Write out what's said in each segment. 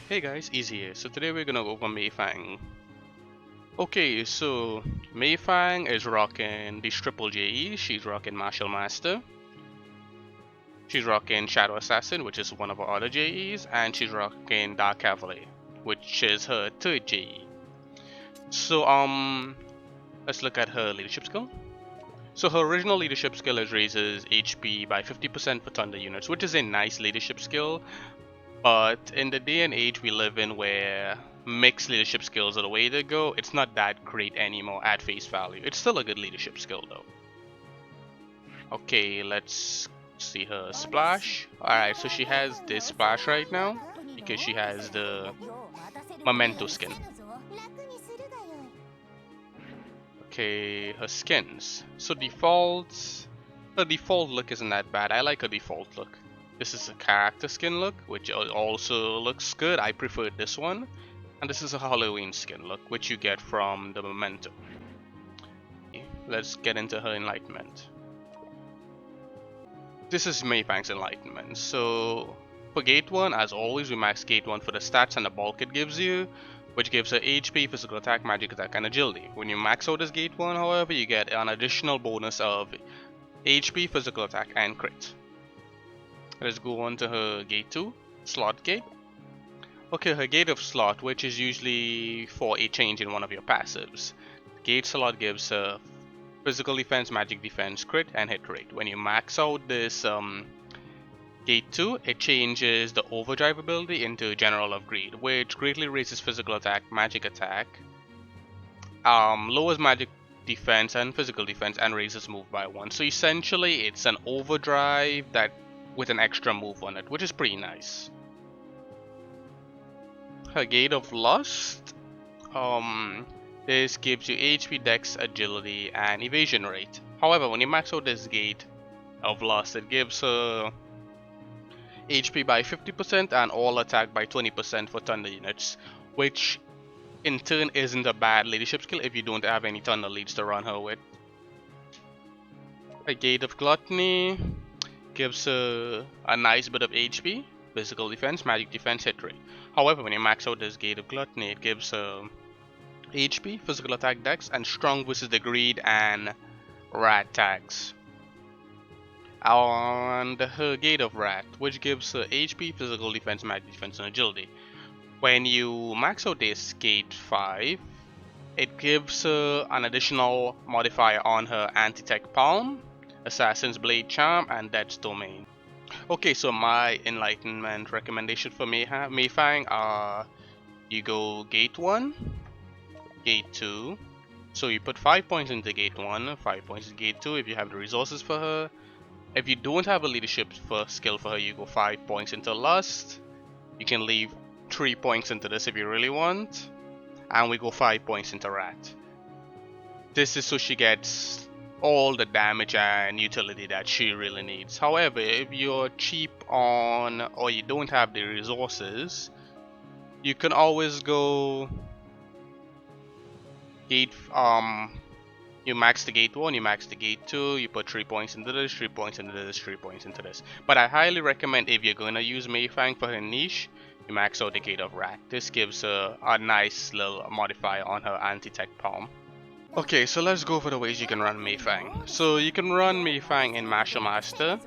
Hey guys, Easy here. So today we're gonna go over Mei Fang. Okay, so Mei Fang is rocking these triple JEs. She's rocking Martial Master. She's rocking Shadow Assassin, which is one of our other JEs, and she's rocking Dark Cavalier, which is her third JE. So let's look at her leadership skill. So her original leadership skill is raises HP by 50% for Thunder units, which is a nice leadership skill. But in the day and age we live in where mixed leadership skills are the way to go, it's not that great anymore at face value. It's still a good leadership skill though. Okay, let's see her splash. Alright, so she has this splash right now because she has the memento skin. Okay, her skins. So her default look isn't that bad. I like her default look. This is a character skin look, which also looks good. I prefer this one. And this is a Halloween skin look, which you get from the memento. Let's get into her Enlightenment. This is Mei Fang's Enlightenment. So for Gate 1, as always, we max Gate 1 for the stats and the bulk it gives you, which gives her HP, physical attack, magic attack, and agility. When you max out this Gate 1, however, you get an additional bonus of HP, physical attack, and crit. Let's go on to her Gate 2, Slot Gate. Okay, her Gate of Slot, which is usually for a change in one of your passives. Gate Slot gives her physical defense, magic defense, crit, and hit rate. When you max out this Gate 2, it changes the Overdrive ability into General of Greed, which greatly raises physical attack, magic attack, lowers magic defense and physical defense, and raises move by 1. So essentially, it's an Overdrive that with an extra move on it, which is pretty nice. Her Gate of Lust, this gives you HP, Dex, Agility, and Evasion rate. However, when you max out this Gate of Lust, it gives her HP by 50% and all attack by 20% for Thunder units, which in turn isn't a bad leadership skill if you don't have any Thunder leads to run her with. Her Gate of Gluttony gives her a nice bit of HP, physical defense, magic defense, hit rate. However, when you max out this Gate of Gluttony, it gives her HP, physical attack, dex, and strong versus the greed and rat tags. And her Gate of Rat, which gives her HP, physical defense, magic defense, and agility. When you max out this Gate 5, it gives her an additional modifier on her Anti-Tech Palm, Assassin's Blade Charm, and Death's Domain. Okay, so my Enlightenment recommendation for Mei Fang are you go Gate 1, Gate 2. So you put 5 points into Gate 1, 5 points in Gate 2 if you have the resources for her. If you don't have a leadership skill for her, you go 5 points into Lust. You can leave 3 points into this if you really want. And we go 5 points into Rat. This is so she gets all the damage and utility that she really needs. However, if you're cheap on or you don't have the resources, you can always go Gate you max the Gate 1, you max the Gate 2, you put 3 points into this, 3 points into this, 3 points into this. But I highly recommend if you're gonna use Mei Fang for her niche, you max out the Gate of Rat. This gives her a nice little modifier on her Anti-Tech Palm. Okay, so let's go over the ways you can run Mei Fang. So you can run Mei Fang in Martial Master.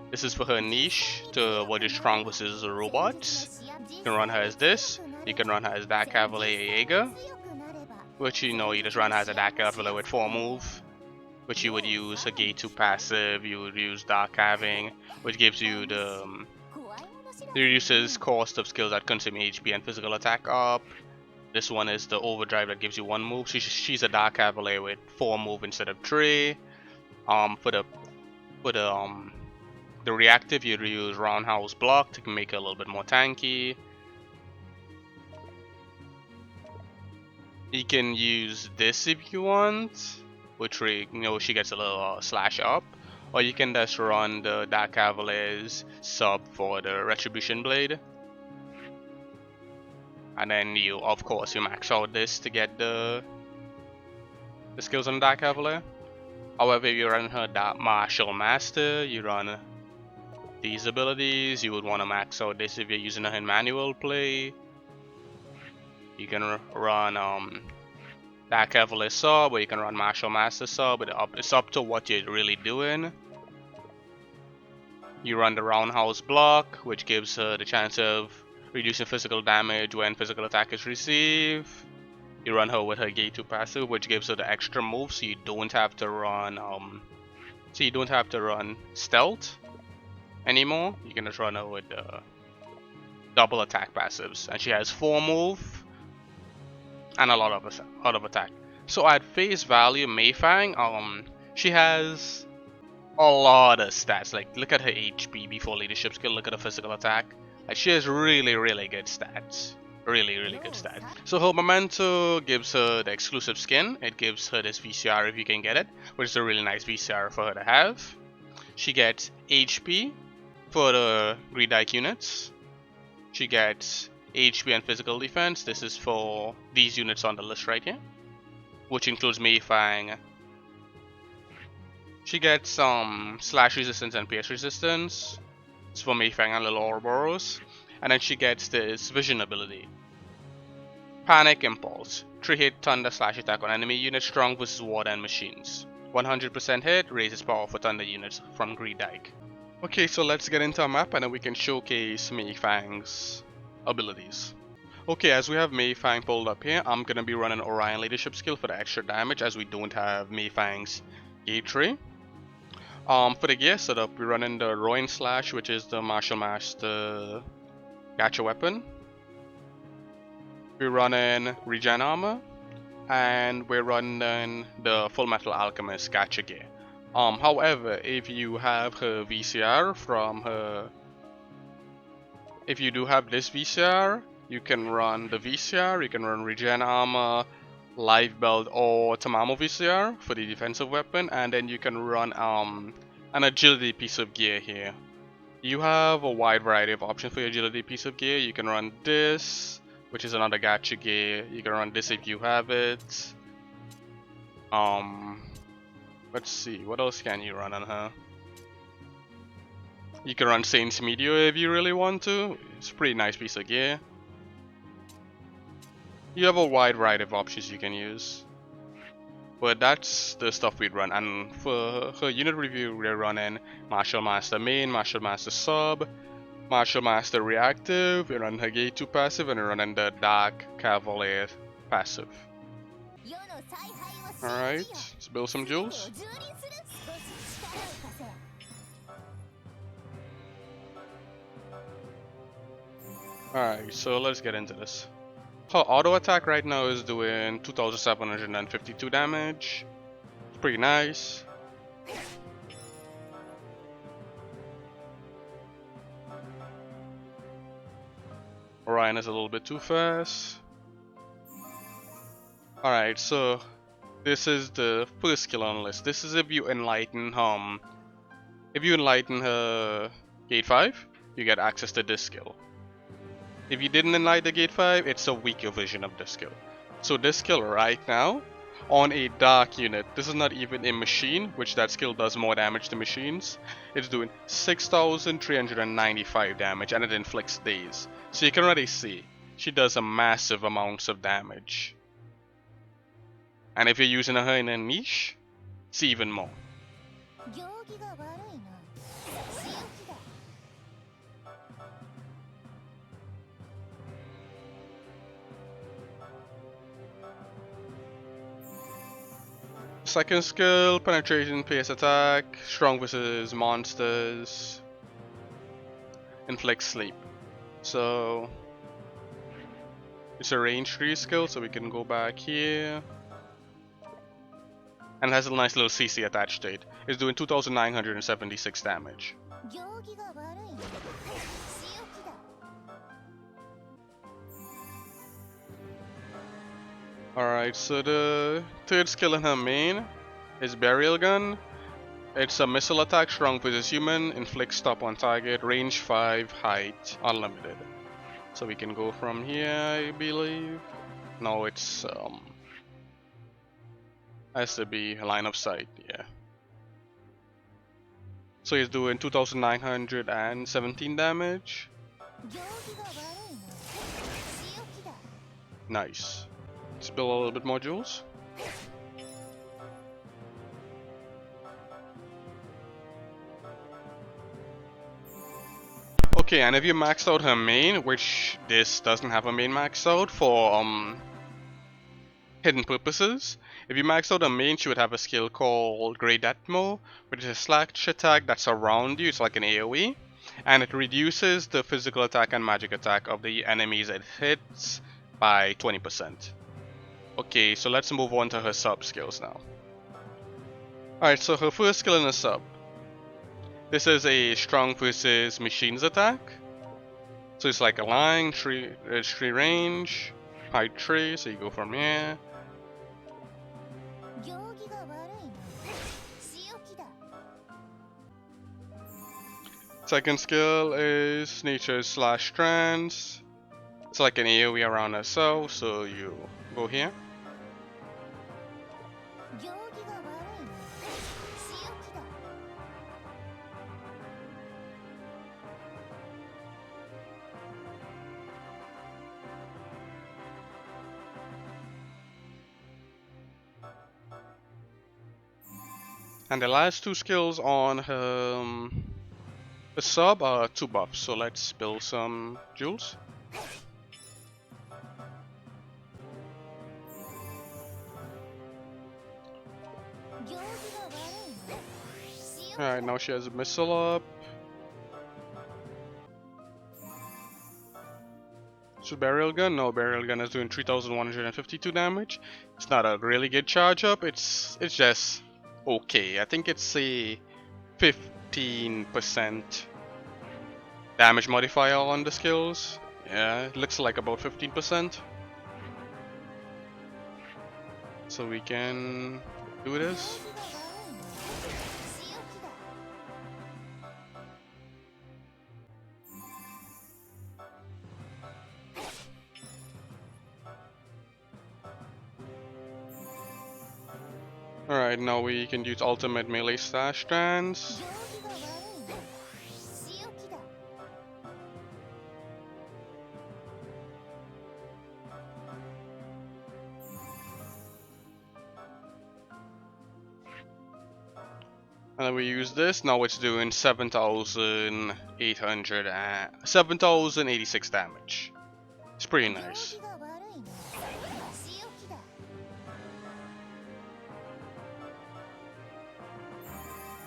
This is for her niche to avoid the strong versus robots. You can run her as this. You can run her as Dark Cavalier Jaeger, which you just run her as a Dark Cavalier with 4 move, which you would use a Gate 2 passive. You would use Dark Having, which gives you the reduces cost of skills that consume HP and physical attack up. This one is the Overdrive that gives you 1 move. She's a Dark Cavalier with 4 move instead of 3. For the reactive, you'd use Roundhouse Block to make her a little bit more tanky. You can use this if you want, which she gets a little slash up, or you can just run the Dark Cavalier's sub for the Retribution Blade. And then you max out this to get the skills on Dark Cavalier. However, if you run her Martial Master, you run these abilities, you would want to max out this if you're using her in manual play. You can run that Cavalier sub, or you can run Martial Master sub. It's up to what you're really doing. You run the Roundhouse block, which gives her the chance of reducing physical damage when physical attack is received. You run her with her Gate 2 passive, which gives her the extra move, so you don't have to run stealth anymore. You can just run her with the double attack passives, and she has 4 move and a lot of attack. So at face value, Mei Fang, she has a lot of stats. Like, look at her HP before leadership skill. Look at her physical attack. Like, she has really good stats. Really good stats. So her memento gives her the exclusive skin. It gives her this VCR if you can get it, which is a really nice VCR for her to have. She gets HP for the Greed Dyke units. She gets HP and physical defense. This is for these units on the list right here, which includes Mei Fang. She gets some slash resistance and pierce resistance. It's for Mei Fang and little Ouroboros. And then she gets this vision ability. Panic Impulse. 3-hit thunder slash attack on enemy units strong versus water and machines. 100% hit, raises power for thunder units from Greed Dyke. Okay, so let's get into a map and then we can showcase Mei Fang's abilities. Okay, as we have Mei Fang pulled up here, I'm gonna be running Orion leadership skill for the extra damage, as we don't have Mei Fang's Gate 3. For the gear setup, we're running the Roin Slash, which is the Martial Master gacha weapon. We're running Regen Armor, and we're running the Full Metal Alchemist gacha gear. However, if you have her VCR from her... If you do have this VCR, you can run the VCR, you can run Regen Armor, Life Belt, or Tamamo VCR for the defensive weapon, and then you can run an agility piece of gear here. You have a wide variety of options for your agility piece of gear. You can run this, which is another gacha gear. You can run this if you have it. Let's see, what else can you run on her? You can run Saints Meteor if you really want to. It's a pretty nice piece of gear. You have a wide variety of options you can use. But that's the stuff we'd run. And for her unit review, we're running Martial Master main, Martial Master sub, Martial Master reactive, we're running her Gate 2 passive, and we're running the Dark Cavalier passive. Alright, let's build some jewels. Alright, so let's get into this. Her auto attack right now is doing 2752 damage. It's pretty nice. Orion is a little bit too fast. Alright, so this is the first skill on the list. This is if you enlighten her Gate 5, you get access to this skill. If you didn't enlighten the Gate 5, it's a weaker version of this skill. So this skill right now, on a dark unit, this is not even a machine, which that skill does more damage to machines. It's doing 6,395 damage, and it inflicts daze. So you can already see, she does a massive amounts of damage. And if you're using her in a niche, it's even more. Second skill, penetration, pierce attack, strong versus monsters, inflict sleep. So it's a range 3 skill, so we can go back here. And it has a nice little CC attached to it. It's doing 2,976 damage. Alright, so the third skill in her main is Burial Gun. It's a missile attack, strong versus human, inflicts stop on target, range 5, height, unlimited. So we can go from here, I believe. No, it's has to be line of sight, yeah. So he's doing 2,917 damage. Nice. Let's build a little bit more jewels. Okay, and if you maxed out her main, which this doesn't have a main maxed out for hidden purposes, if you max out her main, she would have a skill called Great Atmo, which is a slash attack that's around you. It's like an AoE, and it reduces the physical attack and magic attack of the enemies it hits by 20%. Okay, so let's move on to her sub skills now. Alright, so her first skill in the sub. This is a strong versus machines attack. So it's like a line, tree range, height tree, so you go from here. Second skill is nature slash strands. It's like an AoE around herself, so you go here. And the last two skills on her the sub are 2 buffs, so let's build some jewels. Alright, now she has a missile up. So burial gun? No, burial gun is doing 3,152 damage. It's not a really good charge up, it's just okay. I think it's a 15% damage modifier on the skills. Yeah, it looks like about 15%. So we can do this. Alright, now we can use ultimate melee slash strands. And then we use this, now it's doing 7,086 damage. It's pretty nice.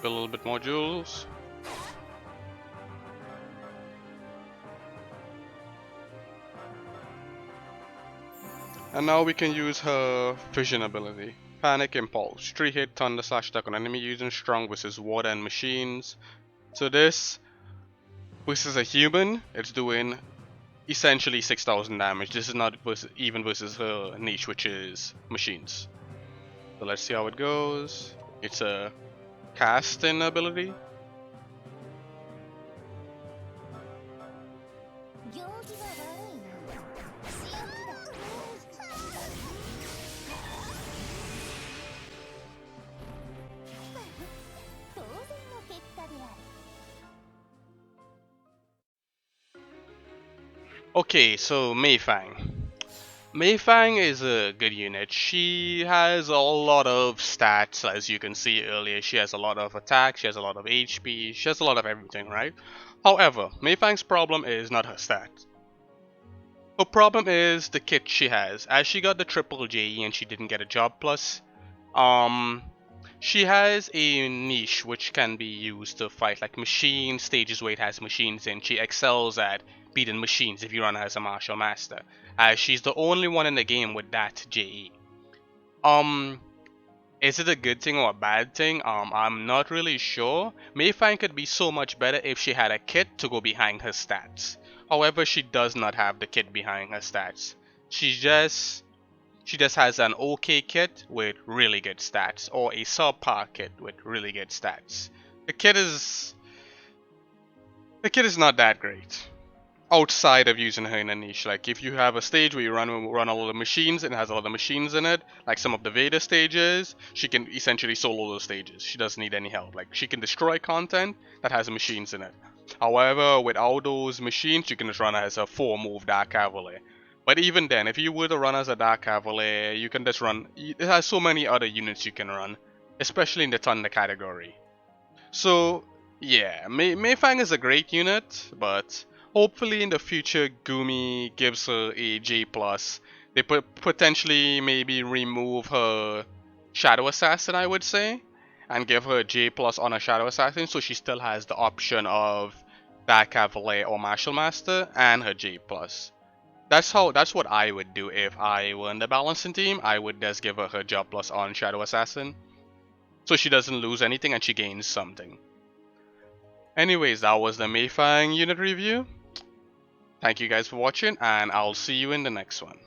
Build a little bit more jewels. And now we can use her vision ability. Panic Impulse. 3-hit thunder slash attack on enemy using strong versus water and machines. So this versus a human, it's doing essentially 6,000 damage. This is not even versus her niche, which is machines. So let's see how it goes. It's a casting ability. Okay, so Mei Fang. Mei Fang is a good unit. She has a lot of stats, as you can see earlier. She has a lot of attack, she has a lot of HP, she has a lot of everything, right? However, Mei Fang's problem is not her stats. Her problem is the kit she has. As she got the triple JE and she didn't get a job plus, she has a niche which can be used to fight like machines, stages where it has machines in. She excels at beating machines if you run her as a martial master, as she's the only one in the game with that JE. Is it a good thing or a bad thing? I'm not really sure. Mei Fang could be so much better if she had a kit to go behind her stats. However, she does not have the kit behind her stats. She just has an okay kit with really good stats, or a subpar kit with really good stats. The kit is not that great. Outside of using her in a niche, like if you have a stage where you run all of the machines and it has all the machines in it, like some of the Vader stages, she can essentially solo those stages. She doesn't need any help. Like she can destroy content that has machines in it. However, without those machines, you can just run her as a 4-move Dark Cavalry. But even then, if you were to run as a Dark Cavalier, you can just run. It has so many other units you can run, especially in the Thunder category. So yeah, Mei Fang is a great unit, but hopefully in the future Gumi gives her a J plus. They potentially maybe remove her Shadow Assassin, I would say, and give her a J plus on a Shadow Assassin, so she still has the option of Dark Cavalier or Martial Master and her J plus. That's what I would do if I were in the balancing team. I would just give her job plus on Shadow Assassin, so she doesn't lose anything and she gains something. Anyways, that was the Mei Fang unit review. Thank you guys for watching, and I'll see you in the next one.